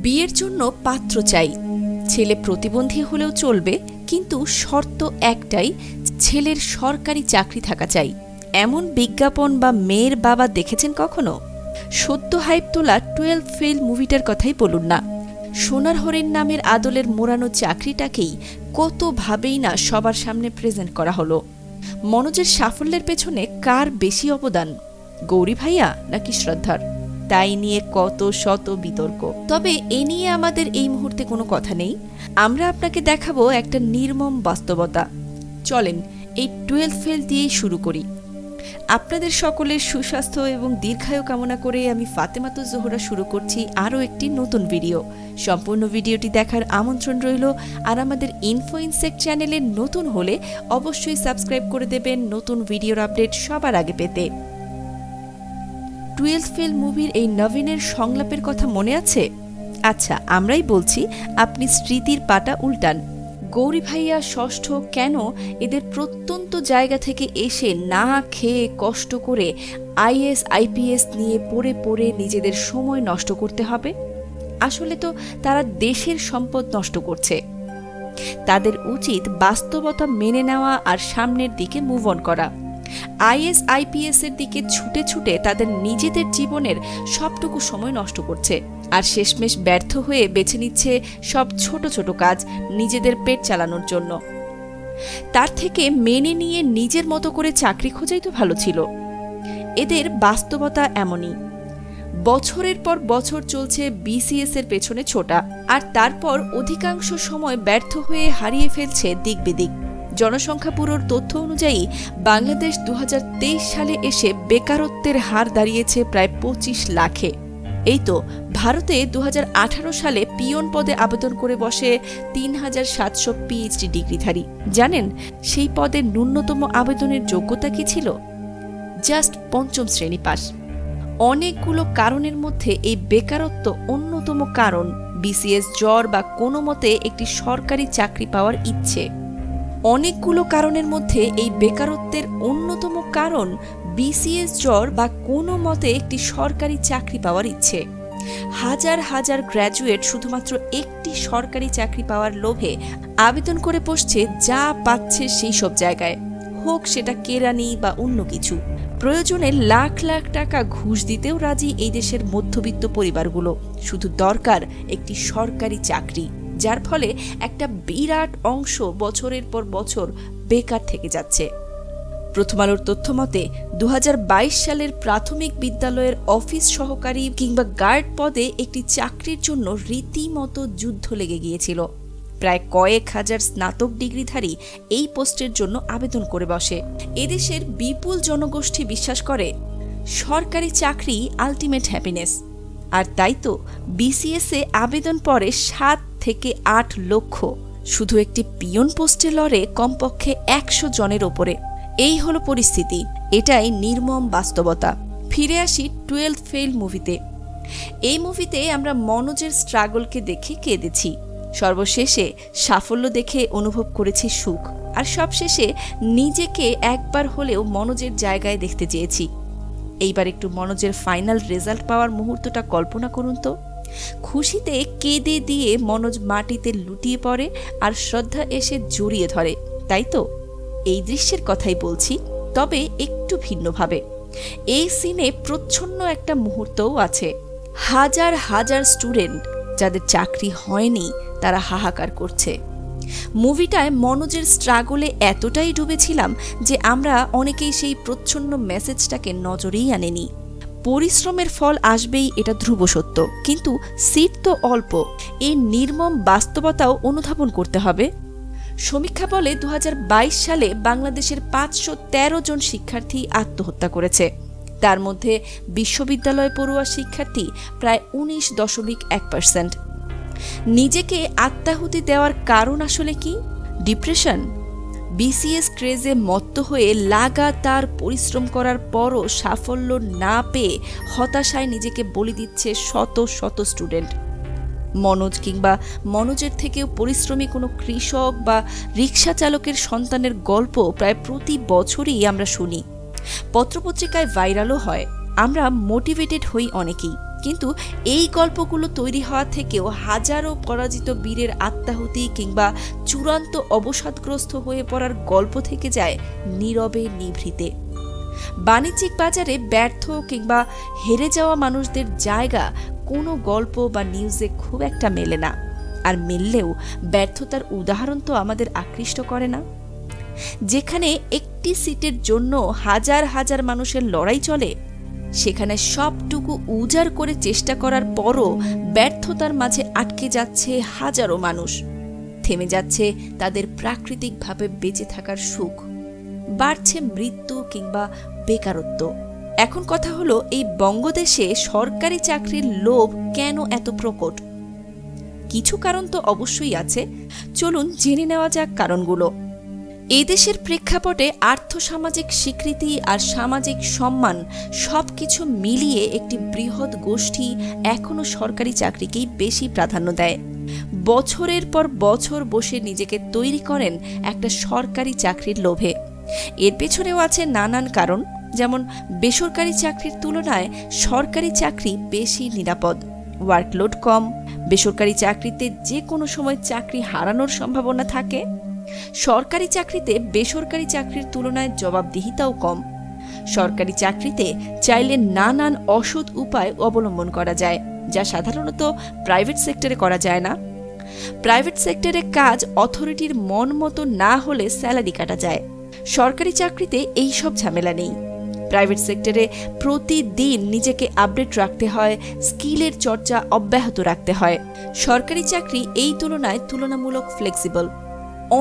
বিয়ের জন্য পাত্র চাই, ছেলে প্রতিবন্ধী হলেও চলবে, কিন্তু শর্ত একটাই, ছেলের সরকারি চাকরি থাকা চাই। এমন বিজ্ঞাপন বা মেয়ের বাবা দেখেছেন কখনো? সদ্য হাইপ তোলা 12 ফেল মুভিটার কথাই বলুন না। সোনার হরিণ নামের আদলের মোড়ানো চাকরিটাকেই কতভাবেই না সবার সামনে প্রেজেন্ট করা হলো। মনোজের সাফল্যের পেছনে কার বেশি অবদান, গৌরী ভাইয়া নাকি শ্রদ্ধার? তাই নিয়ে কত শত বিতর্ক। তবে এ নিয়ে আমাদের এই মুহূর্তে কোনো কথা নেই। আমরা আপনাকে দেখাবো একটা নির্মম বাস্তবতা। চলেন এই 12 ফেল দিয়েই শুরু করি। আপনাদের সকলের সুস্বাস্থ্য এবং দীর্ঘায়ু কামনা করে আমি ফাতেমাতুজ জোহরা শুরু করছি আরও একটি নতুন ভিডিও। সম্পূর্ণ ভিডিওটি দেখার আমন্ত্রণ রইল। আর আমাদের ইনফো ইনসেক্ট চ্যানেলে নতুন হলে অবশ্যই সাবস্ক্রাইব করে দেবেন নতুন ভিডিওর আপডেট সবার আগে পেতে। 12 ফেল মুভির এই নবীনের সংলাপের কথা মনে আছে? আচ্ছা, আমরাই বলছি, আপনি স্মৃতির পাটা উল্টান। গৌরী ভাইয়া ষষ্ঠ কেন এদের প্রত্যন্ত জায়গা থেকে এসে না খেয়ে কষ্ট করে আইএস আইপিএস নিয়ে পড়ে পড়ে নিজেদের সময় নষ্ট করতে হবে? আসলে তো তারা দেশের সম্পদ নষ্ট করছে। তাদের উচিত বাস্তবতা মেনে নেওয়া আর সামনের দিকে মুভ অন করা। আইএস আইপিএস এর দিকে ছুটে ছুটে তাদের নিজেদের জীবনের সবটুকু সময় নষ্ট করছে, আর শেষমেশ ব্যর্থ হয়ে বেছে নিচ্ছে সব ছোট ছোট কাজ নিজেদের পেট চালানোর জন্য। তার থেকে মেনে নিয়ে নিজের মতো করে চাকরি খোঁজাই তো ভালো ছিল। এদের বাস্তবতা এমনই। বছরের পর বছর চলছে বিসিএস এর পেছনে ছোটা, আর তারপর অধিকাংশ সময় ব্যর্থ হয়ে হারিয়ে ফেলছে দিক বিদিক। জনসংখ্যা ব্যুরোর তথ্য অনুযায়ী বাংলাদেশ 2023 সালে এসে বেকারত্বের হার দাঁড়িয়েছে প্রায় 25 লাখে। এই তো ভারতে 2018 সালে পিয়ন পদে আবেদন করে বসে 3700 পিএইচডি ডিগ্রিধারী। জানেন সেই পদে ন্যূনতম আবেদনের যোগ্যতা কি ছিল? জাস্ট 5ম শ্রেণী পাস। অনেকগুলো কারণের মধ্যে এই বেকারত্ব অন্যতম কারণ। বিসিএস জ্বর বা কোনো মতে একটি সরকারি চাকরি পাওয়ার ইচ্ছে। অনেকগুলো কারণের মধ্যে এই বেকারত্বের অন্যতম কারণ বিসিএস জ্বর বা কোনো মতে একটি সরকারি চাকরি পাওয়ার ইচ্ছে। হাজার হাজার গ্র্যাজুয়েট শুধুমাত্র একটি সরকারি চাকরি পাওয়ার লোভে আবেদন করে বসছে যা পাচ্ছে সেই সব জায়গায়, হোক সেটা কেরানি বা অন্য কিছু। প্রয়োজনে লাখ লাখ টাকা ঘুষ দিতেও রাজি এই দেশের মধ্যবিত্ত পরিবারগুলো। শুধু দরকার একটি সরকারি চাকরি, যার ফলে একটা বিরাট অংশ বছরের পর বছর বেকার থেকে যাচ্ছে। প্রথম আলোর তথ্য মতে 2022 সালের প্রাথমিক বিদ্যালয়ের অফিস সহকারী কিংবা গার্ড পদে একটি চাকরির জন্য রীতিমতো যুদ্ধ লেগে গিয়েছিল। প্রায় কয়েক হাজার স্নাতক ডিগ্রিধারী এই পোস্টের জন্য আবেদন করে বসে। এদেশের বিপুল জনগোষ্ঠী বিশ্বাস করে সরকারি চাকরি আলটিমেট হ্যাপিনেস। আর তাই তো বিসিএস এ আবেদন পড়ে 7 থেকে 8 লক্ষ। শুধু একটি পিয়ন পোস্টে লড়ে কমপক্ষে 100 জনের ওপরে। এই হলো পরিস্থিতি। এটাই নির্মম বাস্তবতা। ফিরে আসি 12 ফেল মুভিতে। এই মুভিতে আমরা মনোজের স্ট্রাগলকে দেখে কেঁদেছি। সর্বশেষে সাফল্য দেখে অনুভব করেছি সুখ। আর সবশেষে নিজেকে একবার হলেও মনোজের জায়গায় দেখতে চেয়েছি। এইবার একটু মনোজের ফাইনাল রেজাল্ট পাওয়ার মুহূর্তটা কল্পনা করুন তো। খুশিতে কেঁদে দিয়ে মনোজ মাটিতে লুটিয়ে পড়ে আর শ্রদ্ধা এসে জড়িয়ে ধরে, তাই তো? এই দৃশ্যের কথাই বলছি, তবে একটু ভিন্নভাবে। এই সিনে প্রচ্ছন্ন একটা মুহূর্তও আছে। হাজার হাজার স্টুডেন্ট যাদের চাকরি হয়নি তারা হাহাকার করছে। মুভিটায় মনোজের স্ট্রাগলে এতটাই ডুবেছিলাম যে আমরা অনেকেই সেই প্রচ্ছন্ন মেসেজটাকে নজরেই আনেনি। পরিশ্রমের ফল আসবেই, এটা ধ্রুব সত্য, কিন্তু সিট তো অল্প। এই নির্মম বাস্তবতাও অনুধাবন করতে হবে। সমীক্ষা বলে 2022 সালে বাংলাদেশের 513 জন শিক্ষার্থী আত্মহত্যা করেছে। তার মধ্যে বিশ্ববিদ্যালয় পড়ুয়া শিক্ষার্থী প্রায় 19.1%। নিজেকে আত্মাহুতি দেওয়ার কারণ আসলে কি? ডিপ্রেশন? বিসিএস ক্রেজে মত্ত হয়ে লাগাতার পরিশ্রম করার পরও সাফল্য না পেয়ে হতাশায় নিজেকে বলি দিচ্ছে শত শত স্টুডেন্ট। মনোজ কিংবা মনোজের থেকেও পরিশ্রমী কোনো কৃষক বা রিক্সা চালকের সন্তানের গল্প প্রায় প্রতি বছরই আমরা শুনি। পত্রপত্রিকায় ভাইরালও হয়। আমরা মোটিভেটেড হই অনেকেই, কিন্তু এই গল্পগুলো তৈরি হওয়া থেকেও হাজারো পরাজিত বীরের আত্মাহুতি কিংবা চূড়ান্ত অবসাদগ্রস্ত হয়ে পড়ার গল্প থেকে যায় নীরবে নিভৃতে। বাণিজ্যিক বাজারে ব্যর্থ কিংবা হেরে যাওয়া মানুষদের জায়গা কোনো গল্প বা নিউজে খুব একটা মেলে না, আর মিললেও ব্যর্থতার উদাহরণ তো আমাদের আকৃষ্ট করে না। যেখানে একটি সিটের জন্য হাজার হাজার মানুষের লড়াই চলে, সেখানে সবটুকু উজাড় করে চেষ্টা করার পরও ব্যর্থতার মাঝে আটকে যাচ্ছে হাজারো মানুষ। থেমে যাচ্ছে তাদের প্রাকৃতিকভাবে বেঁচে থাকার সুখ, বাড়ছে মৃত্যু কিংবা বেকারত্ব। এখন কথা হলো, এই বঙ্গদেশে সরকারি চাকরির লোভ কেন এত প্রকট? কিছু কারণ তো অবশ্যই আছে, চলুন জেনে নেওয়া যাক কারণগুলো। এই দেশের প্রেক্ষাপটে আর্থসামাজিক স্বীকৃতি আর সামাজিক সম্মান সবকিছু মিলিয়ে একটি বৃহৎ গোষ্ঠী এখনো সরকারি চাকরিকেই বেশি প্রাধান্য দেয়। বছরের পর বছর বসে নিজেকে তৈরি করেন একটা সরকারি চাকরির লোভে। এর পেছনেও আছে নানান কারণ, যেমন বেসরকারি চাকরির তুলনায় সরকারি চাকরি বেশি নিরাপদ, ওয়ার্কলোড কম, বেসরকারি চাকরিতে যে কোনো সময় চাকরি হারানোর সম্ভাবনা থাকে, সরকারি চাকরিতে বেসরকারি চাকরির তুলনায় জবাবদিহিতাও কম, সরকারি চাকরিতে চাইলে নানান অসৎ উপায় অবলম্বন করা যায় যা সাধারণত প্রাইভেট সেক্টরে করা যায় না, প্রাইভেট সেক্টরে কাজ অথরিটির মন মতো না হলে স্যালারি কাটা যায়, সরকারি চাকরিতে এই সব ঝামেলা নেই। প্রাইভেট সেক্টরে প্রতিদিন নিজেকে আপডেট রাখতে হয়, স্কিলের চর্চা অব্যাহত রাখতে হয়। সরকারি চাকরি এই তুলনায় তুলনামূলক ফ্লেক্সিবল।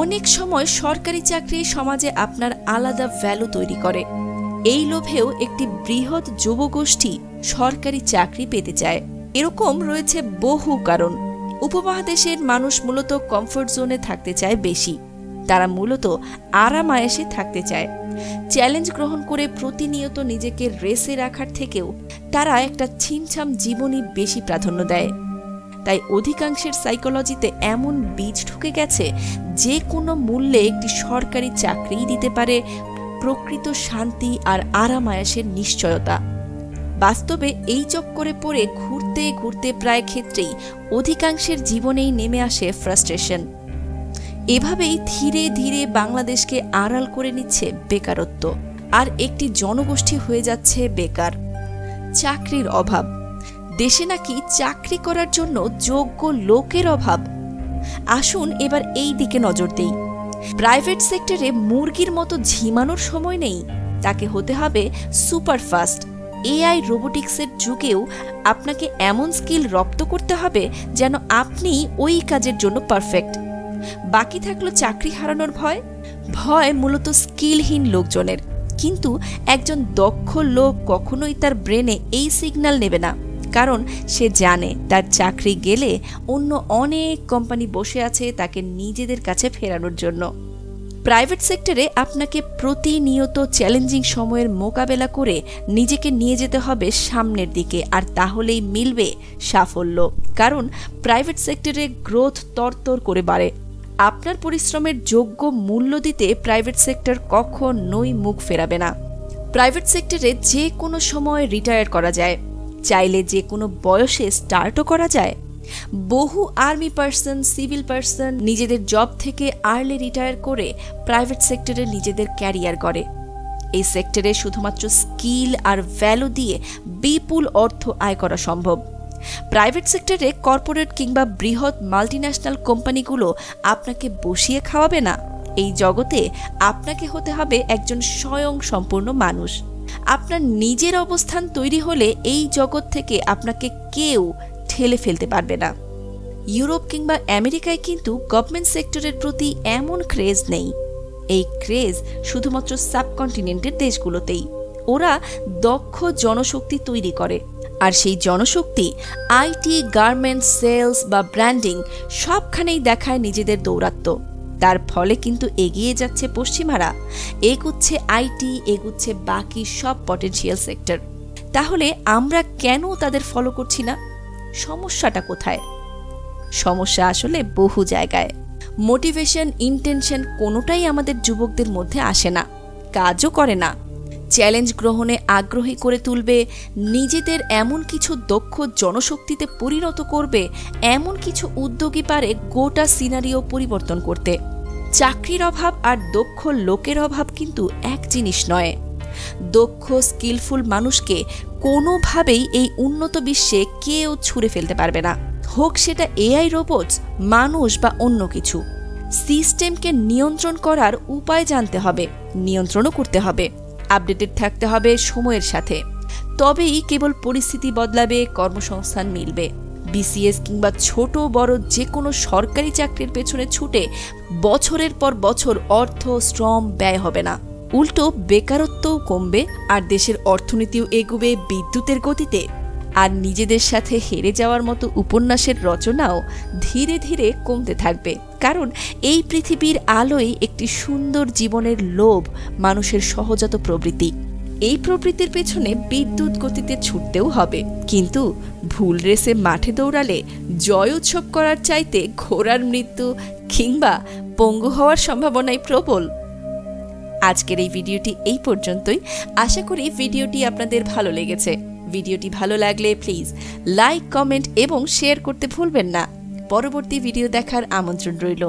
অনেক সময় সরকারি চাকরি সমাজে আপনার আলাদা ভ্যালু তৈরি করে। এই লোভেও একটি বৃহৎ যুবগোষ্ঠী সরকারি চাকরি পেতে চায়। এরকম রয়েছে বহু কারণ। উপমহাদেশের মানুষ মূলত কমফোর্ট জোনে থাকতে চায় বেশি। তারা মূলত আরাম-আয়েশে থাকতে চায়। চ্যালেঞ্জ গ্রহণ করে প্রতিনিয়ত নিজেকে রেসে রাখার থেকেও তারা একটা ছিমছাম জীবনই বেশি প্রাধান্য দেয়। তাই অধিকাংশের সাইকোলজিতে এমন বীজ ঢুকে গেছে, যে কোনো মূল্যে একটি সরকারি চাকরিই দিতে পারে প্রকৃত শান্তি আর আরাম-আয়েশের নিশ্চয়তা। বাস্তবে এই চক্করে পড়ে ঘুরতে ঘুরতে প্রায় ক্ষেত্রেই অধিকাংশের জীবনেই নেমে আসে ফ্রাস্ট্রেশন। এভাবেই ধীরে ধীরে বাংলাদেশকে আড়াল করে নিচ্ছে বেকারত্ব, আর একটি জনগোষ্ঠী হয়ে যাচ্ছে বেকার। চাকরির অভাব, দেশে নাকি চাকরি করার জন্য যোগ্য লোকের অভাব। আসুন এবার এই দিকে নজর দেই। প্রাইভেট সেক্টরে মুরগির মতো ঝিমানোর সময় নেই, তাকে হতে হবে সুপারফাস্ট। এআই রোবোটিক্সের যুগেও আপনাকে এমন স্কিল রপ্ত করতে হবে যেন আপনি ওই কাজের জন্য পারফেক্ট। বাকি থাকলো চাকরি হারানোর ভয়। ভয় মূলত স্কিলহীন লোকজনের, কিন্তু একজন দক্ষ লোক কখনোই তার ব্রেনে এই সিগন্যাল নেবে না, কারণ সে জানে তার চাকরি গেলে অন্য অনেক কোম্পানি বসে আছে তাকে নিজেদের কাছে ফেরানোর জন্য। প্রাইভেট সেক্টরে আপনাকে প্রতিনিয়ত চ্যালেঞ্জিং সময়ের মোকাবেলা করে নিজেকে নিয়ে যেতে হবে সামনের দিকে, আর তাহলেই মিলবে সাফল্য। কারণ প্রাইভেট সেক্টরে গ্রোথ তরতর করে বাড়ে। আপনার পরিশ্রমের যোগ্য মূল্য দিতে প্রাইভেট সেক্টর কখনোই মুখ ফেরাবে না। প্রাইভেট সেক্টরে যে কোনো সময় রিটায়ার করা যায়, চাইলে যে কোনো বয়সে স্টার্টও করা যায়। বহু আর্মি পার্সন, সিভিল পার্সন নিজেদের জব থেকে আর্লি রিটায়ার করে প্রাইভেট সেক্টরে নিজেদের ক্যারিয়ার করে। এই সেক্টরে শুধুমাত্র স্কিল আর ভ্যালু দিয়ে বিপুল অর্থ আয় করা সম্ভব। প্রাইভেট সেক্টরে কর্পোরেট কিংবা বৃহৎ মাল্টিন্যাশনাল কোম্পানিগুলো আপনাকে বসিয়ে খাওয়াবে না। এই জগতে আপনাকে হতে হবে একজন স্বয়ং সম্পূর্ণ মানুষ। আপনার নিজের অবস্থান তৈরি হলে এই জগৎ থেকে আপনাকে কেউ ঠেলে ফেলতে পারবে না। ইউরোপ কিংবা আমেরিকায় কিন্তু গভর্নমেন্ট সেক্টরের প্রতি এমন ক্রেজ নেই। এই ক্রেজ শুধুমাত্র সাবকন্টিনেন্টের দেশগুলোতেই। ওরা দক্ষ জনশক্তি তৈরি করে, আর সেই জনশক্তি আইটি, গার্মেন্টস, সেলস বা ব্র্যান্ডিং সবখানেই দেখায় নিজেদের দৌরাত্ম্য। তার ফলে কিন্তু এগিয়ে যাচ্ছে পশ্চিমারা, এগুচ্ছে আইটি, এগুচ্ছে বাকি সব পটেনশিয়াল সেক্টর। তাহলে আমরা কেন তাদের ফলো করছি না? সমস্যাটা কোথায়? সমস্যা আসলে বহু জায়গায়। মোটিভেশন, ইন্টেনশন কোনোটাই আমাদের যুবকদের মধ্যে আসে না, কাজও করে না। চ্যালেঞ্জ গ্রহণে আগ্রহী করে তুলবে, নিজেদের এমন কিছু দক্ষ জনশক্তিতে পরিণত করবে, এমন কিছু উদ্যোগী পারে গোটা সিনারিও পরিবর্তন করতে। চাকরির অভাব আর দক্ষ লোকের অভাব কিন্তু এক জিনিস নয়। দক্ষ স্কিলফুল মানুষকে কোনোভাবেই এই উন্নত বিশ্বে কেউ ছুঁড়ে ফেলতে পারবে না, হোক সেটা এআই রোবটস, মানুষ বা অন্য কিছু। সিস্টেমকে নিয়ন্ত্রণ করার উপায় জানতে হবে, নিয়ন্ত্রণও করতে হবে, আপডেটেড থাকতে হবে সময়ের সাথে। তবেই কেবল পরিস্থিতি বদলাবে, কর্মসংস্থান মিলবে। বিসিএস কিংবা ছোট বড় যে কোনো সরকারি চাকরির পেছনে ছুটে বছরের পর বছর অর্থ শ্রম ব্যয় হবে না, উল্টো বেকারত্বও কমবে আর দেশের অর্থনীতিও এগোবে বিদ্যুতের গতিতে। আর নিজেদের সাথে হেরে যাওয়ার মতো উপন্যাসের রচনাও ধীরে ধীরে কমতে থাকবে, কারণ এই পৃথিবীর আলোয় একটি সুন্দর জীবনের লোভ মানুষের সহজাত প্রবৃত্তি। এই প্রবৃত্তির পেছনে বিদ্যুৎ গতিতে ছুটতেও হবে, কিন্তু ভুল রেসে মাঠে দৌড়ালে জয় উৎসব করার চাইতে ঘোড়ার মৃত্যু কিংবা পঙ্গু হওয়ার সম্ভাবনাই প্রবল। আজকের এই ভিডিওটি এই পর্যন্তই। আশা করি ভিডিওটি আপনাদের ভালো লেগেছে। ভিডিওটি ভালো লাগলে প্লিজ লাইক, কমেন্ট এবং শেয়ার করতে ভুলবেন না। পরবর্তী ভিডিও দেখার আমন্ত্রণ রইল।